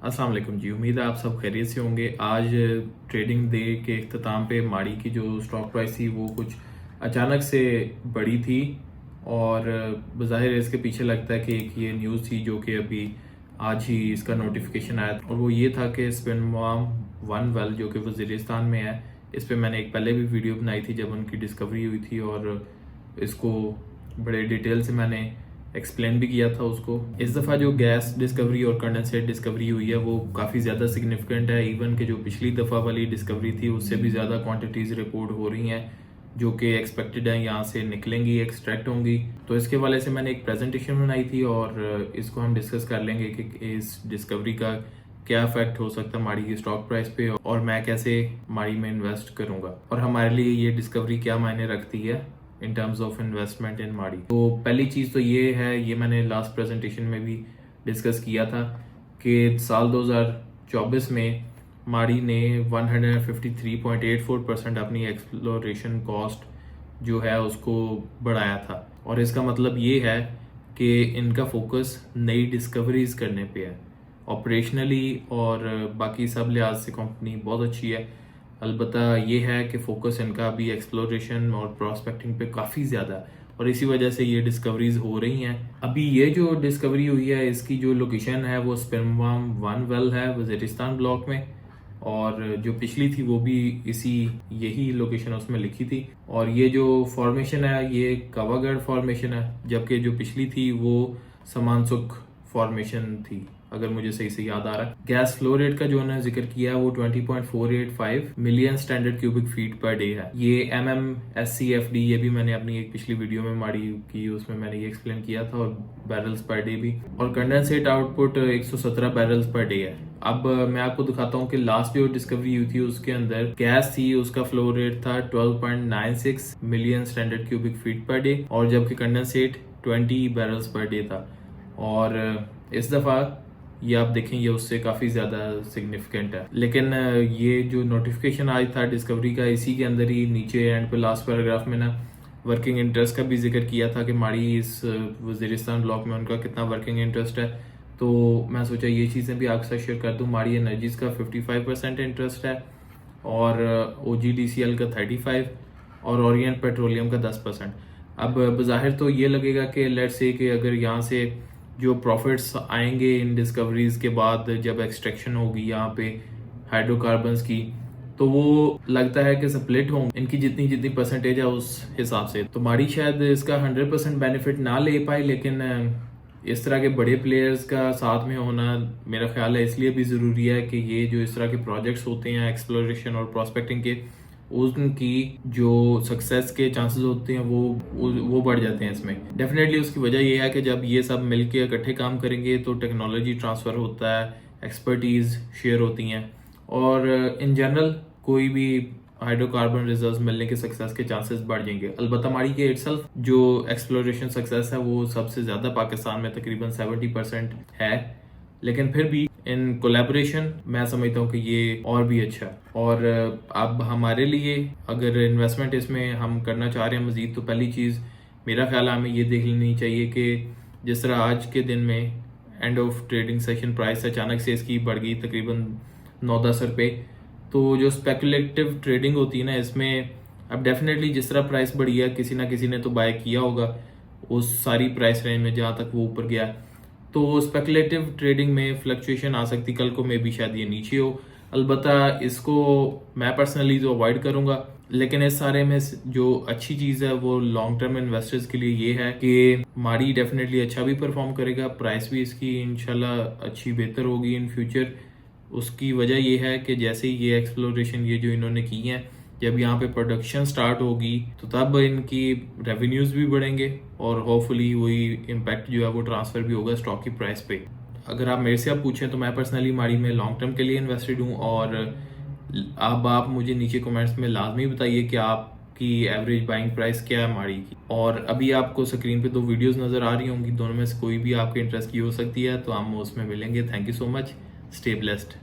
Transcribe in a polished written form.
अस्सलाम वालेकुम जी। उम्मीद है आप सब खैरियत से होंगे। आज ट्रेडिंग डे के इख्तिताम पे माड़ी की जो स्टॉक प्राइस थी वो कुछ अचानक से बढ़ी थी और बज़ाहिर इसके पीछे लगता है कि एक ये न्यूज़ थी जो कि अभी आज ही इसका नोटिफिकेशन आया और वो ये था कि स्पिनवार्म वन वेल जो कि वज़ीरिस्तान में है, इस पे मैंने एक पहले भी वीडियो बनाई थी जब उनकी डिस्कवरी हुई थी और इसको बड़े डिटेल से मैंने एक्सप्लेन भी किया था उसको। इस दफ़ा जो गैस डिस्कवरी और कंडेंसेट डिस्कवरी हुई है वो काफ़ी ज़्यादा सिग्निफिकेंट है। इवन के जो पिछली दफ़ा वाली डिस्कवरी थी उससे भी ज़्यादा क्वांटिटीज़ रिपोर्ट हो रही हैं जो कि एक्सपेक्टेड है यहाँ से निकलेंगी, एक्सट्रैक्ट होंगी। तो इसके वाले से मैंने एक प्रेजेंटेशन बनाई थी और इसको हम डिस्कस कर लेंगे कि इस डिस्कवरी का क्या इफेक्ट हो सकता है माड़ी की स्टॉक प्राइस पे और मैं कैसे माड़ी में इन्वेस्ट करूंगा और हमारे लिए ये डिस्कवरी क्या मायने रखती है इन टर्म्स ऑफ इन्वेस्टमेंट इन माड़ी। तो पहली चीज़ तो ये है, ये मैंने लास्ट प्रेजेंटेशन में भी डिस्कस किया था कि साल 2024 में माड़ी ने 153.84% अपनी एक्सप्लोरेशन कॉस्ट जो है उसको बढ़ाया था और इसका मतलब ये है कि इनका फोकस नई डिस्कवरीज करने पे है। ऑपरेशनली और बाकी सब लिहाज से कंपनी बहुत अच्छी है, अलबत्ता ये है कि फोकस इनका अभी एक्सप्लोरेशन और प्रॉस्पेक्टिंग पे काफ़ी ज़्यादा है और इसी वजह से ये डिस्कवरीज हो रही हैं। अभी ये जो डिस्कवरी हुई है इसकी जो लोकेशन है वो स्पिनवार्म वन वेल है वज़ीरिस्तान ब्लॉक में और जो पिछली थी वो भी इसी यही लोकेशन उसमें लिखी थी और ये जो फॉर्मेशन है ये कवागढ़ फॉर्मेशन है, जबकि जो पिछली थी वो समानसुख फॉर्मेशन थी अगर मुझे सही से याद आ रहा है। गैस फ्लो रेट का जो उन्होंने जिक्र किया है वो 20.485 million standard cubic feet per day है। ये MMSCFD ये भी मैंने अपनी एक पिछली वीडियो में माड़ी की उसमें मैंने ये एक्सप्लेन किया था और बैरल्स पर डे भी, और condensate output 117 barrels per day है। अब मैं आपको दिखाता हूँ कि लास्ट जो डिस्कवरी हुई थी उसके अंदर गैस थी, उसका फ्लो रेट था 12.96 million standard cubic feet per day और जबकि कंडेंसेट 20 बैरल्स पर डे था। और इस दफा ये आप देखें ये उससे काफ़ी ज़्यादा सिग्निफिकेंट है। लेकिन ये जो नोटिफिकेशन आया था डिस्कवरी का इसी के अंदर ही नीचे एंड पे लास्ट पैराग्राफ में ना वर्किंग इंटरेस्ट का भी जिक्र किया था कि माड़ी इस वज़ीरिस्तान ब्लॉक में उनका कितना वर्किंग इंटरेस्ट है। तो मैं सोचा ये चीज़ें भी आपके साथ शेयर कर दूँ। माड़ी एनर्जीज़ का 55% इंटरेस्ट है और OGDCL का 35% और ओरिएंट पेट्रोलियम का 10%। अब बज़ाहिर तो ये लगेगा कि लेट्स से कि अगर यहाँ से जो प्रॉफिट्स आएंगे इन डिस्कवरीज के बाद जब एक्सट्रैक्शन होगी यहाँ पे हाइड्रोकार्बन्स की, तो वो लगता है कि स्प्लिट होंगे इनकी जितनी जितनी परसेंटेज है उस हिसाब से। तो माड़ी शायद इसका 100% बेनिफिट ना ले पाए, लेकिन इस तरह के बड़े प्लेयर्स का साथ में होना मेरा ख्याल है इसलिए भी ज़रूरी है कि ये जो इस तरह के प्रोजेक्ट्स होते हैं एक्सप्लोरेशन और प्रॉस्पेक्टिंग के, उनकी जो सक्सेस के चांसेस होते हैं वो बढ़ जाते हैं इसमें। डेफिनेटली उसकी वजह ये है कि जब ये सब मिलके इकट्ठे काम करेंगे तो टेक्नोलॉजी ट्रांसफ़र होता है, एक्सपर्टीज़ शेयर होती हैं और इन जनरल कोई भी हाइड्रोकार्बन रिजर्व्स मिलने के सक्सेस के चांसेस बढ़ जाएंगे। अलबत्ता माड़ी के इटसेल्फ जो एक्सप्लोरेशन सक्सेस है वो सबसे ज़्यादा पाकिस्तान में तकरीबन 70% है, लेकिन फिर भी इन कोलैबोरेशन मैं समझता हूँ कि ये और भी अच्छा है। और अब हमारे लिए अगर इन्वेस्टमेंट इसमें हम करना चाह रहे हैं मज़ीद, तो पहली चीज़ मेरा ख्याल हमें ये देख लेनी चाहिए कि जिस तरह आज के दिन में end of trading session price अचानक से इसकी बढ़ गई तकरीबन 9-10 रुपये, तो जो स्पेकुलेटिव ट्रेडिंग होती है ना इसमें अब डेफिनेटली जिस तरह प्राइस बढ़ी है किसी ना किसी ने तो बाय किया होगा उस सारी प्राइस रेंज में जहाँ तक वो ऊपर गया, तो स्पेकुलेटिव ट्रेडिंग में फ्लक्चुएशन आ सकती, कल को मे भी शायद ये नीचे हो। अलबत्ता इसको मैं पर्सनली तो अवॉइड करूंगा, लेकिन इस सारे में जो अच्छी चीज़ है वो लॉन्ग टर्म इन्वेस्टर्स के लिए ये है कि माड़ी डेफिनेटली अच्छा भी परफॉर्म करेगा, प्राइस भी इसकी इंशाल्लाह अच्छी बेहतर होगी इन फ्यूचर। उसकी वजह ये है कि जैसे ही ये एक्सप्लोरेशन ये जो इन्होंने की है, जब यहाँ पे प्रोडक्शन स्टार्ट होगी तो तब इनकी रेवेन्यूज भी बढ़ेंगे और होपफुली वही इम्पैक्ट जो है वो ट्रांसफर भी होगा स्टॉक की प्राइस पे। अगर आप मेरे से आप पूछें तो मैं पर्सनली माड़ी में लॉन्ग टर्म के लिए इन्वेस्टेड हूँ और अब आप मुझे नीचे कमेंट्स में लाजमी बताइए कि आपकी एवरेज बाइंग प्राइस क्या है माड़ी की। और अभी आपको स्क्रीन पे 2 वीडियोस नजर आ रही होंगी, दोनों में से कोई भी आपके इंटरेस्ट की हो सकती है, तो हम उसमें मिलेंगे। Thank you so much, stay blessed.